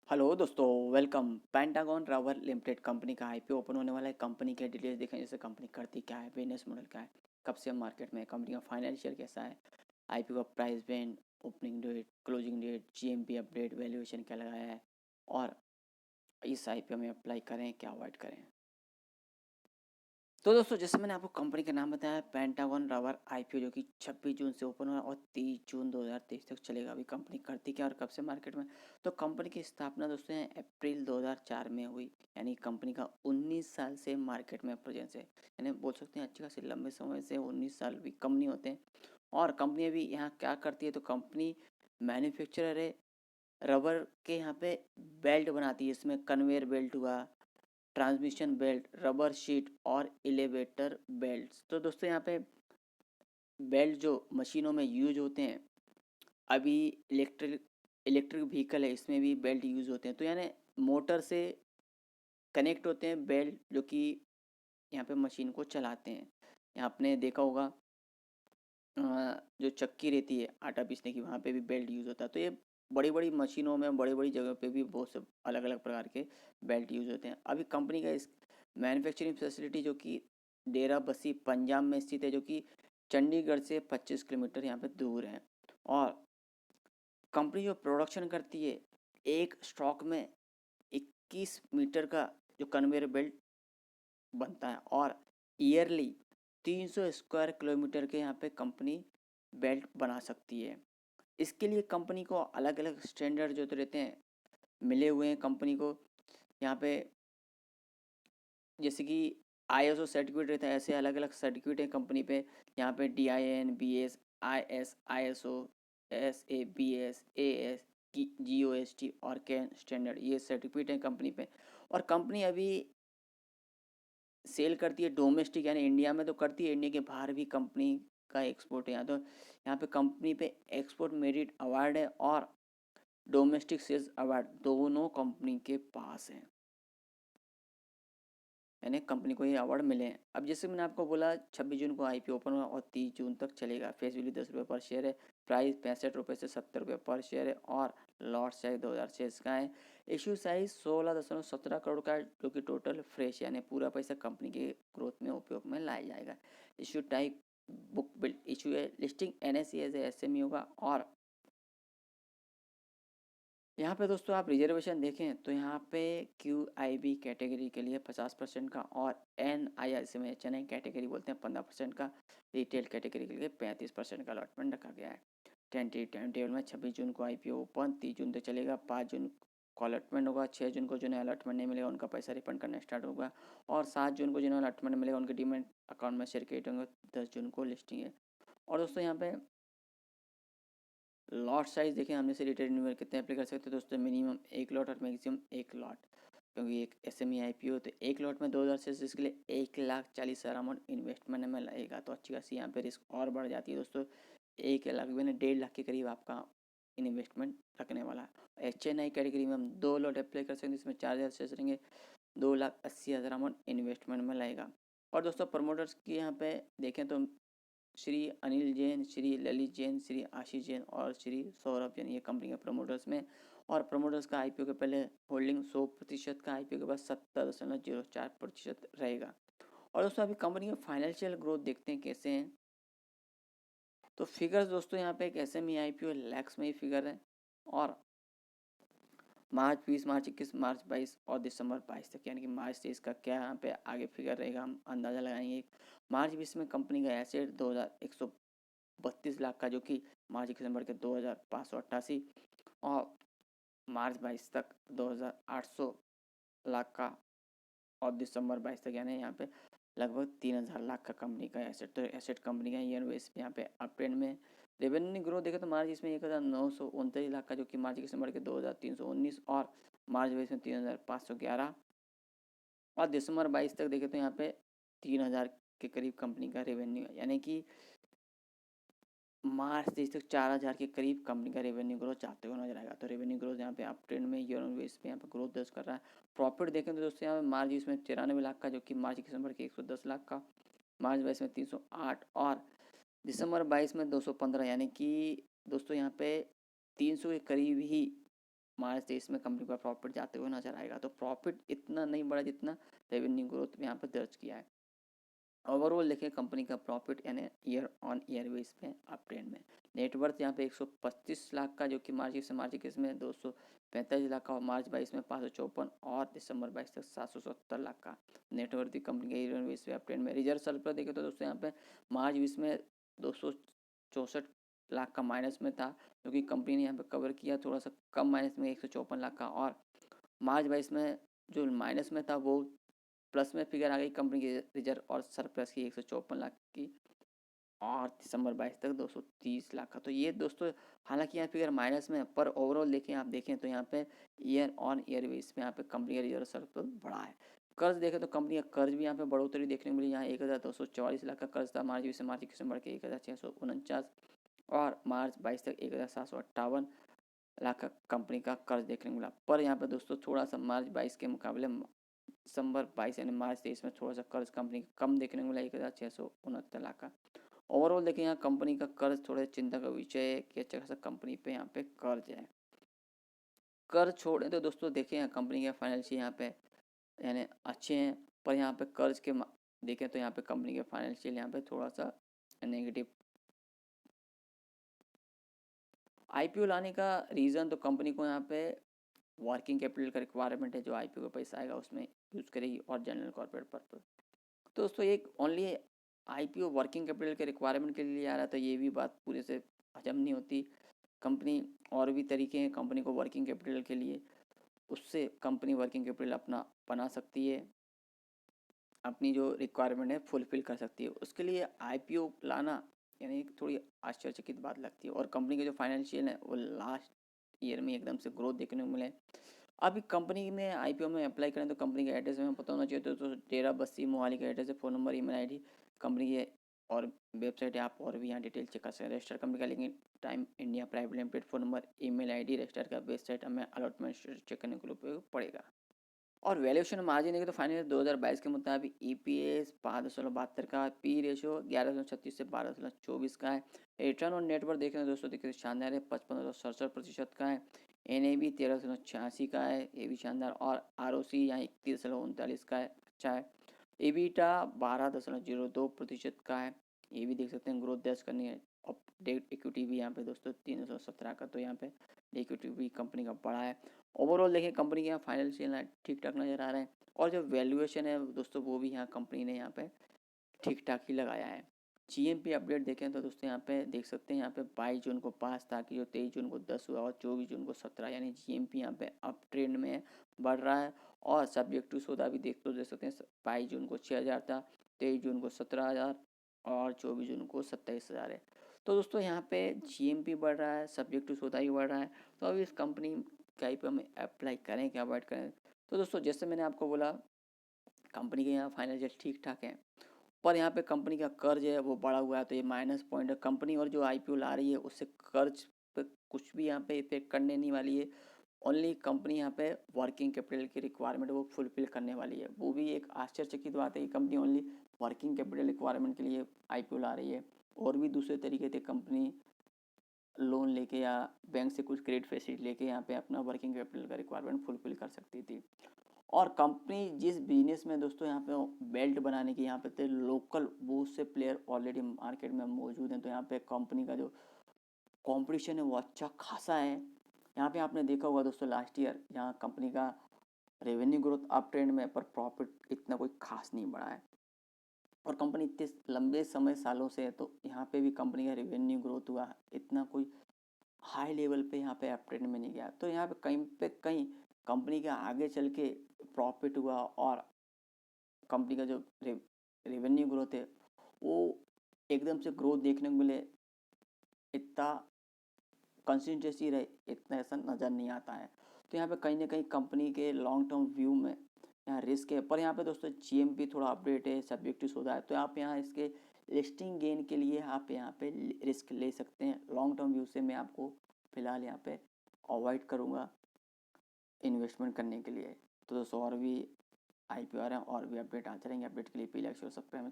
Hello दोस्तों, welcome. Pentagon rubber limited company का IPO open होने वाला है। कंपनी के डिटेल्स देखें, जैसे कंपनी करती क्या है, बिजनेस मॉडल क्या है, कब से मार्केट में, कंपनी का फाइनेंशियल कैसा है, आईपीओ का price band, opening date, closing date, GMP update, valuation क्या लगाया है और इस आईपीओ में अप्लाई करें क्या अवॉइड करें। तो दोस्तों, जैसे मैंने आपको कंपनी का नाम बताया, पेंटागन रबर आईपीओ, जो कि 26 जून से ओपन हुआ और 30 जून 2023 तक चलेगा। अभी कंपनी करती क्या और कब से मार्केट में, तो कंपनी की स्थापना दोस्तों है अप्रैल 2004 में हुई। यानी कंपनी का 19 साल से मार्केट में प्रेजेंस है। यानी बोल सकते हैं अच्छी खासी लंबे समय से, 19 साल भी कम नहीं होते हैं। और कंपनी अभी यहाँ क्या करती है, तो कंपनी मैन्युफैक्चरर है। रबर के यहाँ पे बेल्ट बनाती है, इसमें कन्वेयर बेल्ट हुआ, ट्रांसमिशन बेल्ट, रबर शीट और एलिवेटर बेल्ट्स। तो दोस्तों यहाँ पे बेल्ट जो मशीनों में यूज होते हैं, अभी इलेक्ट्रिक व्हीकल है, इसमें भी बेल्ट यूज होते हैं। तो यानी मोटर से कनेक्ट होते हैं बेल्ट, जो कि यहाँ पे मशीन को चलाते हैं। यहाँ आपने देखा होगा जो चक्की रहती है आटा पीसने की, वहाँ पे भी बेल्ट यूज़ होता है। तो ये बड़ी बड़ी मशीनों में, बड़ी बड़ी जगह पे भी बहुत से अलग अलग प्रकार के बेल्ट यूज़ होते हैं। अभी कंपनी का इस मैन्युफैक्चरिंग फैसिलिटी जो कि डेरा बस्सी पंजाब में स्थित है, जो कि चंडीगढ़ से 25 किलोमीटर यहाँ पे दूर है। और कंपनी जो प्रोडक्शन करती है, एक स्टॉक में 21 मीटर का जो कन्वेयर बेल्ट बनता है और ईयरली 300 स्क्वायर किलोमीटर के यहाँ पे कंपनी बेल्ट बना सकती है। इसके लिए कंपनी को अलग अलग स्टैंडर्ड जो तो रहते हैं मिले हुए हैं कंपनी को। यहाँ पे जैसे कि आईएसओ सर्टिफिकेट रहता है, ऐसे अलग अलग सर्टिफिकेट है कंपनी पे। यहाँ पे DIN BS IS ISO SAS BS AS GOST और कैन स्टैंडर्ड, ये सर्टिफिकेट है कंपनी पे। और कंपनी अभी सेल करती है डोमेस्टिक, यानी इंडिया में तो करती है, इंडिया के बाहर भी कंपनी का एक्सपोर्ट है। यहाँ तो यहाँ पे कंपनी पे एक्सपोर्ट मेरिट अवार्ड है और डोमेस्टिक सेल्स अवार्ड दोनों कंपनी के पास हैं। यानी कंपनी को ये अवार्ड मिले हैं। अब जैसे मैंने आपको बोला, 26 जून को आईपीओ ओपन हुआ और 30 जून तक चलेगा। फेस वैल्यू 10 रुपये पर शेयर है। प्राइस 65 रुपये से 70 रुपये पर शेयर है और लॉट साइज 2000 शेयर्स का है। इशू साइज 16.17 करोड़ का है, जो कि टोटल फ्रेश, यानी पूरा पैसा कंपनी के ग्रोथ में उपयोग में लाया जाएगा। Issue type book build issue है। लिस्टिंग NSE एज SME होगा। और यहाँ पे दोस्तों आप रिजर्वेशन देखें तो यहाँ पे QIB कैटेगरी के लिए 50% का और NIS में चेन्नई कैटेगरी बोलते हैं 15% का, रिटेल कैटेगरी के लिए 35% का अलॉटमेंट रखा गया है। टाइम टेबल में 26 जून को आईपीओ ओपन, 30 जून तक चलेगा। 5 जून को अलॉटमेंट होगा। 6 जून को जिन्हें अलॉटमेंट नहीं मिलेगा उनका पैसा रिफंड करना स्टार्ट होगा। और 7 जून को जिन्हें अलॉटमेंट मिलेगा उनके डीमेट अकाउंट में शेयर क्रिएट होंगे। 10 जून को लिस्टिंग है। और दोस्तों यहाँ पे लॉट साइज देखें, हमने से रिटेल इन्वेस्टर कितने अप्लाई कर सकते हैं दोस्तों, मिनिमम 1 लॉट और मैक्सिमम 1 लॉट। क्योंकि एक SME IPO, तो 1 लॉट में 2000 शेयर, इसके लिए 1,40,000 अमाउंट इन्वेस्टमेंट में लगेगा। तो अच्छी खासी यहाँ पे रिस्क और बढ़ जाती है दोस्तों। 1 लाख भी नहीं, 1.5 लाख के करीब आपका इन्वेस्टमेंट रखने वाला है। HNI कैटेगरी में हम 2 लॉट अप्लाई कर सकते हैं, जिसमें 4,000 शेयर रहेंगे। 2,80,000 अमाउंट इन्वेस्टमेंट में लगेगा। और दोस्तों प्रमोटर्स की यहाँ पे देखें तो श्री अनिल जैन, श्री ललित जैन, श्री आशीष जैन और श्री सौरभ जैन, ये कंपनी के प्रमोटर्स में। और प्रमोटर्स का आईपीओ के पहले होल्डिंग 100% का, आईपीओ के बाद 70.04% रहेगा। और दोस्तों अभी कंपनी के फाइनेंशियल ग्रोथ देखते हैं कैसे हैं। तो फिगर्स दोस्तों यहाँ पे एक SME IPO लैक्स में ही फिगर है। और मार्च 20, मार्च 21, मार्च 22 और दिसंबर 22 तक, यानी कि मार्च 23 का क्या यहाँ पे आगे फिगर रहेगा, हम अंदाज़ा लगाएंगे। मार्च 20 में कंपनी का एसेट 2,132 लाख का, जो कि मार्च 21 नंबर के 2,588। और मार्च 22 तक 2,800 लाख का। और दिसंबर 22 तक यानी यहाँ पे लगभग 3,000 लाख का कंपनी का एसेट। तो एसेट कंपनी का ईयर बेस पे यहाँ पे अप ट्रेंड में। रेवेन्यू ग्रोथ देखें तो मार्च इसमें 1,939 लाख का, जो कि मार्च दिसंबर के 2,319 और मार्च 22 में 3,511। और दिसंबर 22 तक देखें तो यहाँ पे 3,000 के करीब कंपनी का रेवेन्यू है। यानी कि मार्च 23 तक 4,000 के करीब कंपनी का रेवेन्यू ग्रोथ चाहते हुए नजर आएगा। तो रेवेन्यू ग्रोथ यहाँ पे अप ट्रेंड में ईयर ऑन बेस पे यहाँ पे ग्रोथ दर्ज कर रहा है। प्रॉफिट देखें तो दोस्तों यहाँ पे मार्च इसमें 93 लाख का, जो कि मार्च दिसंबर के 110 लाख का। मार्च 22 में 308 और दिसंबर 22 में 215, यानी कि दोस्तों यहाँ पे 300 के करीब ही मार्च 23 में कंपनी का प्रॉफिट जाते हुए नजर आएगा। तो प्रॉफिट इतना नहीं बढ़ा जितना रेवेन्यू ग्रोथ यहाँ पर दर्ज किया है। ओवरऑल देखिए कंपनी का प्रॉफिट यानी ईयर ऑन ईयर बेस पे अप ट्रेंड में। नेटवर्थ यहाँ पे 125 लाख का, जो कि मार्च किस में 245 लाख का, और मार्च 22 में 554, और दिसंबर 22 तक 770 लाख का नेटवर्थ की कंपनी के ईयर बेस पे अप ट्रेंड में। रिजर्व सरप्लस देखे तो दोस्तों यहाँ पे मार्च 20 में 264 लाख का माइनस में था, जो कि कंपनी ने यहाँ पे कवर किया थोड़ा सा कम माइनस में 154 लाख का, और मार्च 22 में जो माइनस में था वो प्लस में फिगर आ गई कंपनी की रिजर्व और सरप्लस की 154 लाख की, और दिसंबर 22 तक 230 लाख का। तो ये दोस्तों हालांकि यहाँ फिगर माइनस में, पर ओवरऑल देखें आप देखें तो यहाँ पे ईयर ऑन ईयर बेस में यहाँ पे कंपनी का रिजर्व सरप्लस बढ़ा है। कर्ज देखें तो कंपनी का कर्ज भी यहाँ पे बढ़ोतरी देखने को मिली। यहाँ 1244 लाख का कर्ज था मार्च 20 से मार्च 21 में बढ़ के 1649, और मार्च 22 तक 1758 लाख का कंपनी का कर्ज देखने को मिला। पर यहाँ पे दोस्तों थोड़ा सा मार्च 22 के मुकाबले दिसंबर 22 यानी मार्च 23 में थोड़ा सा कर्ज कंपनी कम देखने को मिला, 1669 लाख का। ओवरऑल देखें यहाँ कंपनी का कर्ज थोड़ा चिंता का विषय है कि अच्छा खासा कंपनी पे यहाँ पे कर्ज है। कर्ज छोड़े तो दोस्तों देखें यहाँ कंपनी के फाइनेंशियल यहाँ पे यानी अच्छे हैं, पर यहाँ पे कर्ज के देखें तो यहाँ पे कंपनी के फाइनेंशियल यहाँ पे थोड़ा सा नेगेटिव। आईपीओ लाने का रीज़न तो कंपनी को यहाँ पे वर्किंग कैपिटल का रिक्वायरमेंट है, जो आईपीओ का पैसा आएगा उसमें यूज़ करेगी, और जनरल कॉर्पोरेट पर्पज। तो दोस्तों एक ओनली आईपीओ वर्किंग कैपिटल के रिक्वायरमेंट के लिए आ रहा है, तो ये भी बात पूरे से हजम नहीं होती। कंपनी और भी तरीके हैं कंपनी को वर्किंग कैपिटल के लिए, उससे कंपनी वर्किंग कैपिटल अपना बना सकती है, अपनी जो रिक्वायरमेंट है फुलफिल कर सकती है। उसके लिए आईपीओ लाना यानी थोड़ी आश्चर्यचकित बात लगती है। और कंपनी के जो फाइनेंशियल है वो लास्ट ईयर में एकदम से ग्रोथ देखने को मिले। अभी कंपनी में आईपीओ में अप्लाई करें तो कंपनी का एड्रेस हमें पता होना चाहिए। तो डेरा बस्सी मोहाली का एड्रेस है, phone number, email ID, company की और वेबसाइट है, आप और भी यहाँ डिटेल चेक कर सकते हैं। रजिस्टर कंपनी का link, time India private limited, phone number, email ID, register का वेबसाइट, हमें अलॉटमेंट चेक करने के लिए उपयोग पड़ेगा। और वैल्यूएशन मार्जिन देखें तो फाइनेंस 2022 के मुताबिक ईपीएस 5.72 का, पी रेशो 11.36 से 12.24 का है। रिटर्न ऑन नेटवर्थ देखें तो दोस्तों देखिए शानदार है, 55.67% का है। एनएबी 13.86 का है, ये भी शानदार। और आरओसी यहाँ 31.39 का है, अच्छा है। एबिटा 12.02% का है, ये भी देख सकते हैं ग्रोथ दर्ज करनी है। और डेट इक्विटी भी यहाँ पे दोस्तों 317 का, तो यहाँ पे इक्विटी भी कंपनी का बड़ा है। ओवरऑल देखें कंपनी के यहाँ फाइनेंशियल ठीक ठाक नज़र आ रहे हैं, और जो वैल्यूएशन है दोस्तों वो भी यहाँ कंपनी ने यहाँ पे ठीक ठाक ही लगाया है। जीएमपी अपडेट देखें तो दोस्तों यहाँ पे देख सकते हैं, यहाँ पे 22 जून को 5 था कि जो 23 जून को 10 हुआ, और 24 जून को 17, यानी जीएमपी यहाँ पे अप ट्रेंड में बढ़ रहा है। और सब्जेक्ट टू सौदा भी देख सकते हैं, 22 जून को 6,000 था, 23 जून को 17,000, और 24 जून को 27,000 है। तो दोस्तों यहाँ पे जीएमपी बढ़ रहा है, सब्जेक्ट टू सौदा भी बढ़ रहा है। तो अब इस कंपनी का पे हमें अप्लाई करें क्या अवॉइड करें? तो दोस्तों जैसे मैंने आपको बोला कंपनी के यहाँ फाइनेंशियल ठीक ठाक है, पर यहाँ पे कंपनी का कर्ज है वो बढ़ा हुआ है, तो ये माइनस पॉइंट है। कंपनी और जो आईपीओ ला रही है उससे कर्ज पे कुछ भी यहाँ पे इफेक्ट करने नहीं वाली है। ओनली कंपनी यहाँ पे वर्किंग कैपिटल की रिक्वायरमेंट वो फुलफिल करने वाली है। वो भी एक आश्चर्यचकित बात है कि company only working capital requirement के लिए आईपीओ ला रही है। और भी दूसरे तरीके थे कंपनी लोन लेके या बैंक से कुछ क्रेडिट फैसिलिटी लेके यहाँ पे अपना वर्किंग कैपिटल का रिक्वायरमेंट फुलफिल कर सकती थी। और कंपनी जिस बिजनेस में दोस्तों यहाँ पे बेल्ट बनाने की यहाँ पे थे लोकल, बहुत से प्लेयर ऑलरेडी मार्केट में मौजूद हैं, तो यहाँ पे कंपनी का जो कंपटीशन है वो अच्छा खासा है। यहाँ पे आपने देखा होगा दोस्तों लास्ट ईयर यहाँ कंपनी का रेवेन्यू ग्रोथ अप ट्रेंड में, पर प्रॉफिट इतना कोई खास नहीं बढ़ा है। और कंपनी इतने लंबे समय सालों से है, तो यहाँ पे भी कंपनी का रेवेन्यू ग्रोथ हुआ, इतना कोई हाई लेवल पे यहाँ पे अप ट्रेंड में नहीं गया। तो यहाँ पे कहीं कंपनी का आगे चल के प्रॉफिट हुआ, और कंपनी का जो रेवेन्यू ग्रोथ है वो एकदम से ग्रोथ देखने को मिले, इतना कंसिस्टेंसी रहे, इतना ऐसा नज़र नहीं आता है। तो यहाँ पे कहीं ना कहीं कंपनी के लॉन्ग टर्म व्यू में यहाँ रिस्क है। पर यहाँ पे दोस्तों जीएमपी थोड़ा अपडेट है, सब्जेक्ट टू सौदा है, तो आप यहाँ इसके लिस्टिंग गेन के लिए आप यहाँ पे रिस्क ले सकते हैं। लॉन्ग टर्म व्यू से मैं आपको फिलहाल यहाँ पे अवॉइड करूँगा इन्वेस्टमेंट करने के लिए। तो दोस्तों और भी आईपीओ आ रहे हैं और भी अपडेट आते रहेंगे। अपडेट के लिए पहले अक्सर सब्सक्राइब